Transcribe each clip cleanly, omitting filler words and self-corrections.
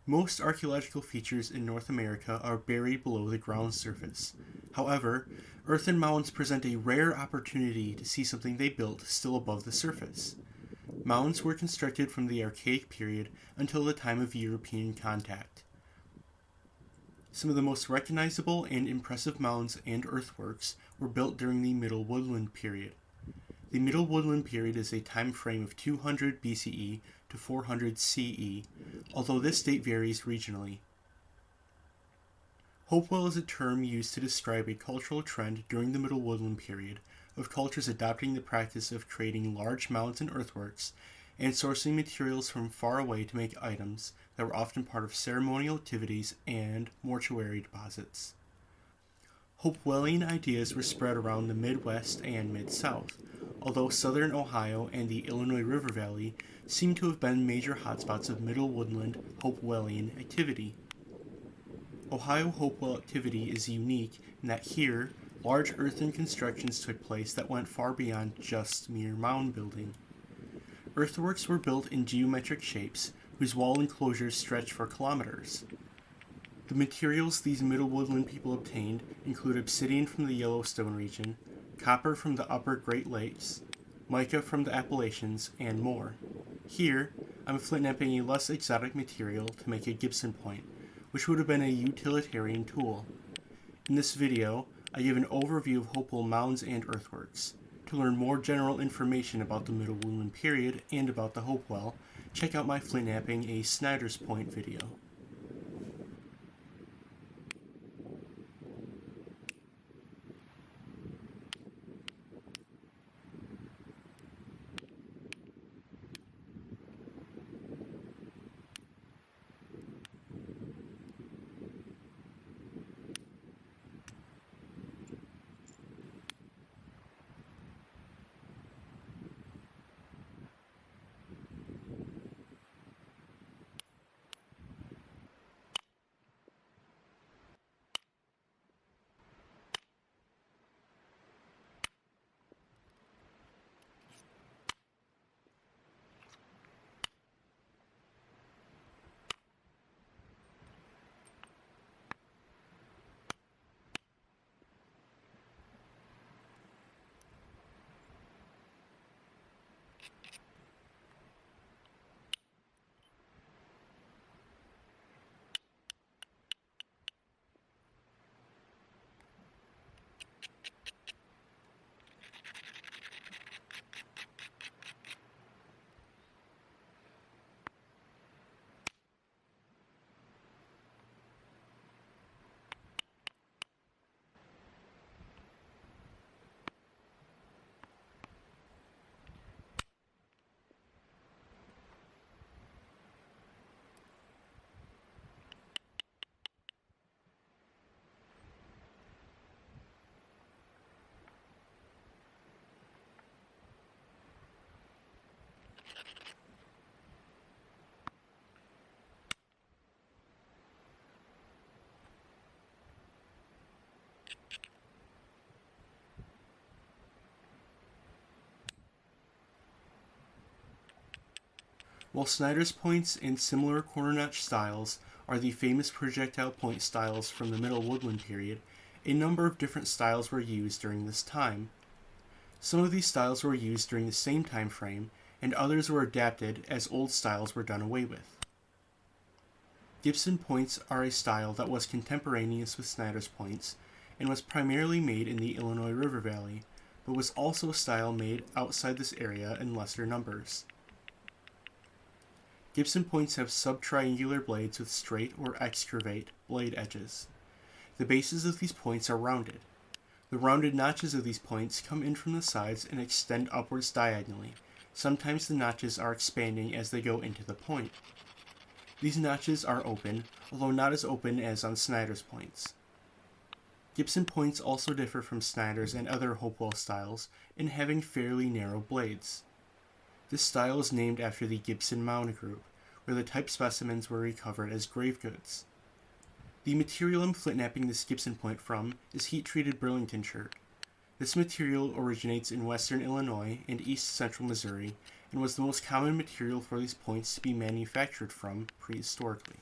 Most archaeological features in North America are buried below the ground surface. However, earthen mounds present a rare opportunity to see something they built still above the surface. Mounds were constructed from the Archaic period until the time of European contact. Some of the most recognizable and impressive mounds and earthworks were built during the Middle Woodland period. The Middle Woodland period is a time frame of 200 BCE to 400 CE, although this date varies regionally. Hopewell is a term used to describe a cultural trend during the Middle Woodland period of cultures adopting the practice of creating large mounds and earthworks and sourcing materials from far away to make items that were often part of ceremonial activities and mortuary deposits. Hopewellian ideas were spread around the Midwest and Mid-South, although southern Ohio and the Illinois River Valley seem to have been major hotspots of Middle Woodland Hopewellian activity. Ohio Hopewell activity is unique in that here, large earthen constructions took place that went far beyond just mere mound building. Earthworks were built in geometric shapes whose wall enclosures stretched for kilometers. The materials these Middle Woodland people obtained include obsidian from the Yellowstone region, copper from the upper Great Lakes, mica from the Appalachians, and more. Here, I'm flintknapping a less exotic material to make a Gibson point, which would have been a utilitarian tool. In this video, I give an overview of Hopewell mounds and earthworks. To learn more general information about the Middle Woodland period and about the Hopewell, check out my Flintknapping a Snyder's Point video. While Snyder's points and similar corner notch styles are the famous projectile point styles from the Middle Woodland period, a number of different styles were used during this time. Some of these styles were used during the same time frame, and others were adapted as old styles were done away with. Gibson points are a style that was contemporaneous with Snyder's points and was primarily made in the Illinois River Valley, but was also a style made outside this area in lesser numbers. Gibson points have subtriangular blades with straight or excavate blade edges. The bases of these points are rounded. The rounded notches of these points come in from the sides and extend upwards diagonally. Sometimes the notches are expanding as they go into the point. These notches are open, although not as open as on Snyder's points. Gibson points also differ from Snyder's and other Hopewell styles in having fairly narrow blades. This style is named after the Gibson Mound group, where the type specimens were recovered as grave goods. The material I'm flintknapping this Gibson point from is heat-treated Burlington shirt. This material originates in western Illinois and east-central Missouri and was the most common material for these points to be manufactured from prehistorically.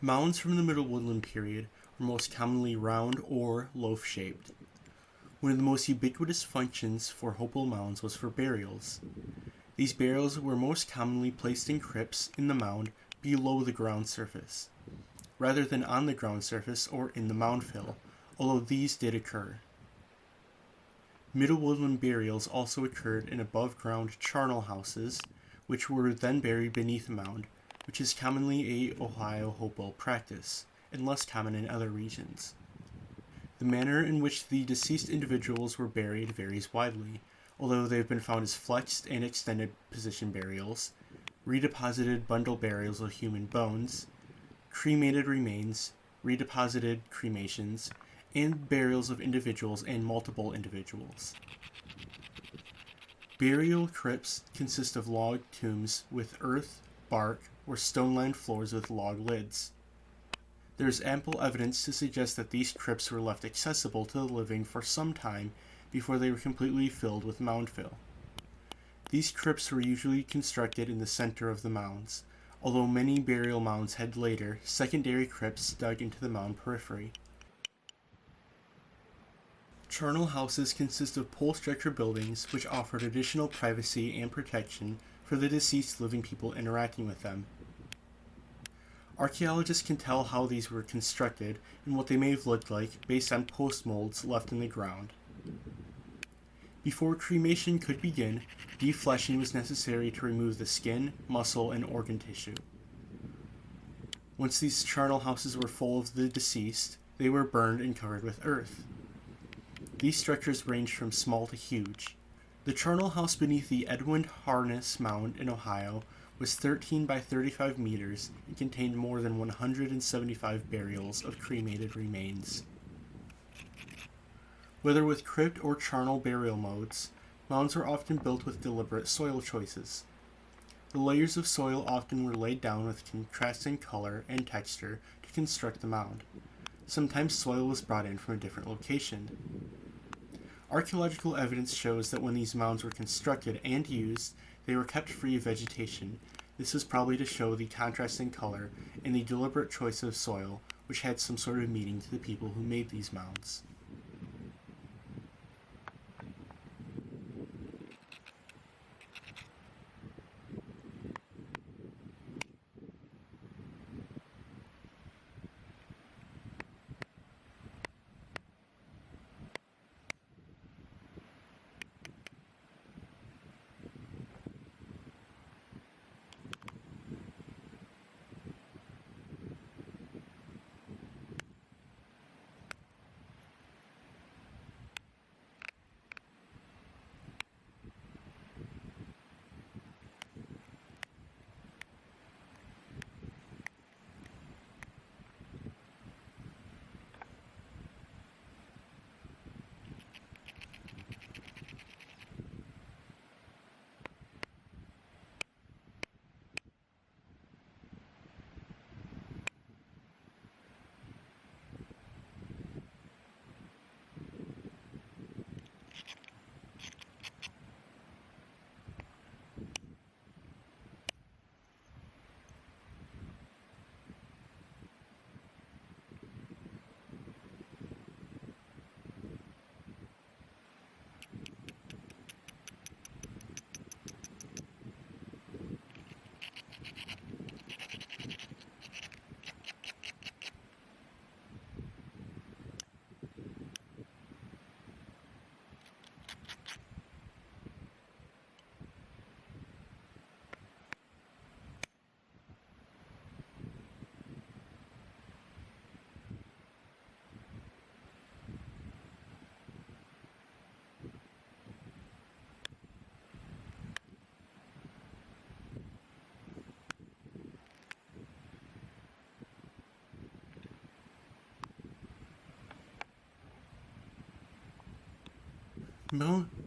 Mounds from the Middle Woodland period were most commonly round or loaf-shaped. One of the most ubiquitous functions for Hopewell mounds was for burials. These burials were most commonly placed in crypts in the mound below the ground surface, rather than on the ground surface or in the mound fill, although these did occur. Middle Woodland burials also occurred in above-ground charnel houses, which were then buried beneath a mound, which is commonly a Ohio Hopewell practice, and less common in other regions. The manner in which the deceased individuals were buried varies widely, although they have been found as flexed and extended position burials, redeposited bundle burials of human bones, cremated remains, redeposited cremations, and burials of individuals and multiple individuals. Burial crypts consist of log tombs with earth, bark, or stone-lined floors with log lids. There is ample evidence to suggest that these crypts were left accessible to the living for some time before they were completely filled with mound fill. These crypts were usually constructed in the center of the mounds, although many burial mounds had later, secondary crypts dug into the mound periphery. Charnel houses consist of pole structure buildings which offered additional privacy and protection for the deceased living people interacting with them. Archaeologists can tell how these were constructed and what they may have looked like based on post molds left in the ground. Before cremation could begin, defleshing was necessary to remove the skin, muscle, and organ tissue. Once these charnel houses were full of the deceased, they were burned and covered with earth. These structures ranged from small to huge. The charnel house beneath the Edwin Harness Mound in Ohio was 13 by 35 meters and contained more than 175 burials of cremated remains. Whether with crypt or charnel burial modes, mounds were often built with deliberate soil choices. The layers of soil often were laid down with contrasting color and texture to construct the mound. Sometimes soil was brought in from a different location. Archaeological evidence shows that when these mounds were constructed and used, they were kept free of vegetation. This was probably to show the contrasting color and the deliberate choice of soil, which had some sort of meaning to the people who made these mounds.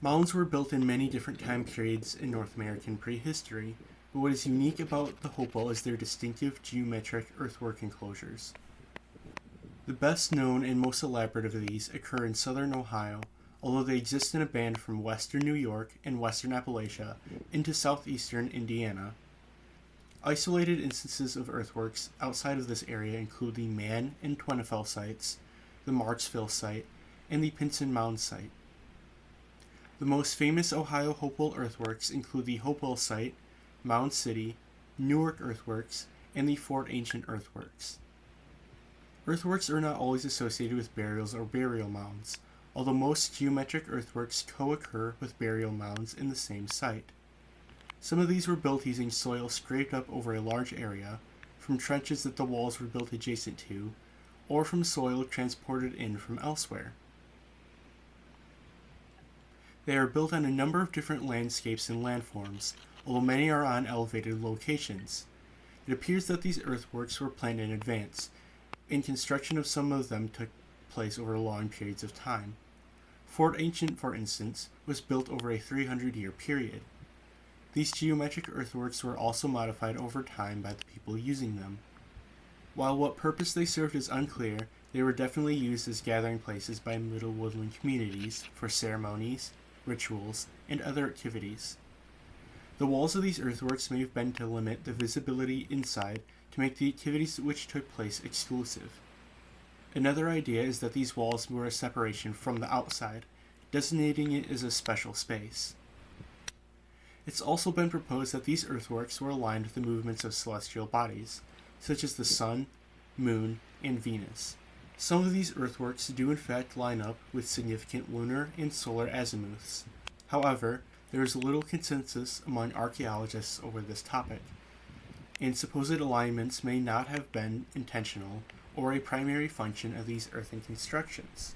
Mounds were built in many different time periods in North American prehistory, but what is unique about the Hopewell is their distinctive geometric earthwork enclosures. The best known and most elaborate of these occur in southern Ohio, although they exist in a band from western New York and western Appalachia into southeastern Indiana. Isolated instances of earthworks outside of this area include the Man and Twenefell sites, the Marksville site, and the Pinson Mound site. The most famous Ohio Hopewell earthworks include the Hopewell site, Mound City, Newark Earthworks, and the Fort Ancient Earthworks. Earthworks are not always associated with burials or burial mounds, although most geometric earthworks co-occur with burial mounds in the same site. Some of these were built using soil scraped up over a large area, from trenches that the walls were built adjacent to, or from soil transported in from elsewhere. They are built on a number of different landscapes and landforms, although many are on elevated locations. It appears that these earthworks were planned in advance, and construction of some of them took place over long periods of time. Fort Ancient, for instance, was built over a 300-year period. These geometric earthworks were also modified over time by the people using them. While what purpose they served is unclear, they were definitely used as gathering places by Middle Woodland communities for ceremonies, rituals, and other activities. The walls of these earthworks may have been to limit the visibility inside to make the activities which took place exclusive. Another idea is that these walls were a separation from the outside, designating it as a special space. It's also been proposed that these earthworks were aligned with the movements of celestial bodies, such as the Sun, Moon, and Venus. Some of these earthworks do in fact line up with significant lunar and solar azimuths. However, there is little consensus among archaeologists over this topic, and supposed alignments may not have been intentional or a primary function of these earthen constructions.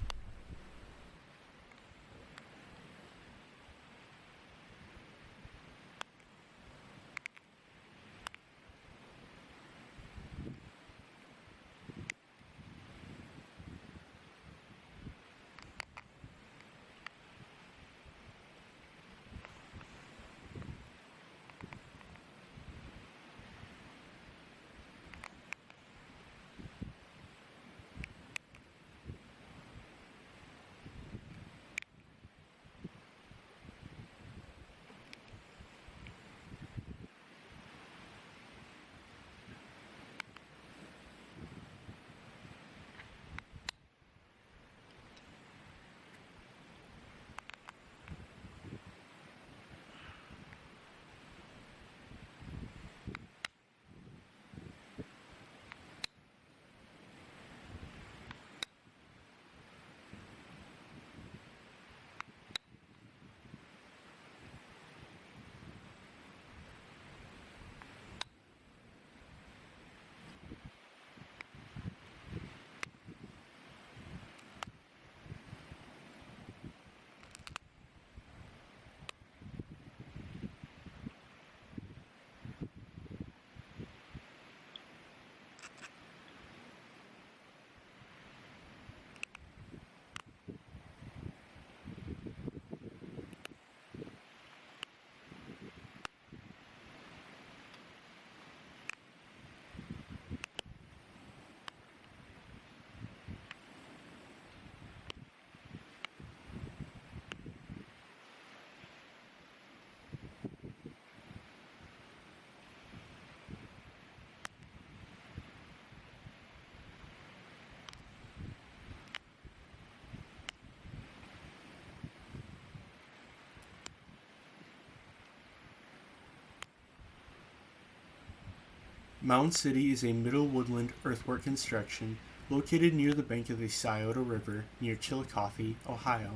Mound City is a Middle Woodland earthwork construction located near the bank of the Scioto River near Chillicothe, Ohio.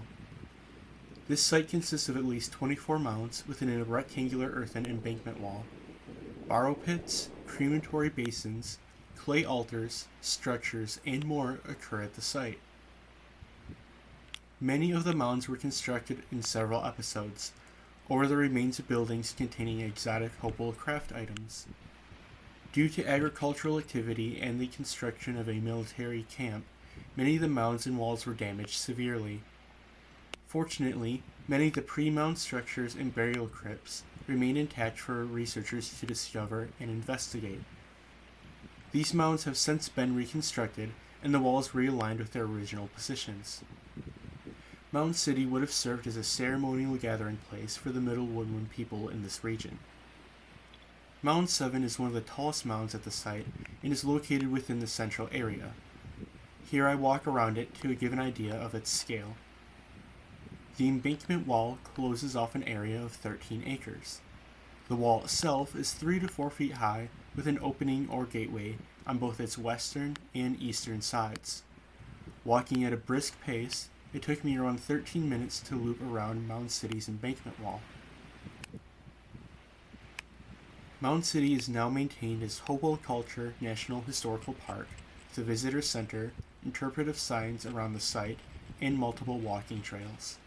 This site consists of at least 24 mounds within a rectangular earthen embankment wall. Borrow pits, crematory basins, clay altars, structures, and more occur at the site. Many of the mounds were constructed in several episodes, or the remains of buildings containing exotic Hopewell craft items. Due to agricultural activity and the construction of a military camp, many of the mounds and walls were damaged severely. Fortunately, many of the pre-mound structures and burial crypts remain intact for researchers to discover and investigate. These mounds have since been reconstructed and the walls realigned with their original positions. Mound City would have served as a ceremonial gathering place for the Middle Woodland people in this region. Mound 7 is one of the tallest mounds at the site and is located within the central area. Here I walk around it to give an idea of its scale. The embankment wall closes off an area of 13 acres. The wall itself is 3 to 4 feet high with an opening or gateway on both its western and eastern sides. Walking at a brisk pace, it took me around 13 minutes to loop around Mound City's embankment wall. Mound City is now maintained as Hopewell Culture National Historical Park, with a visitor center, interpretive signs around the site, and multiple walking trails.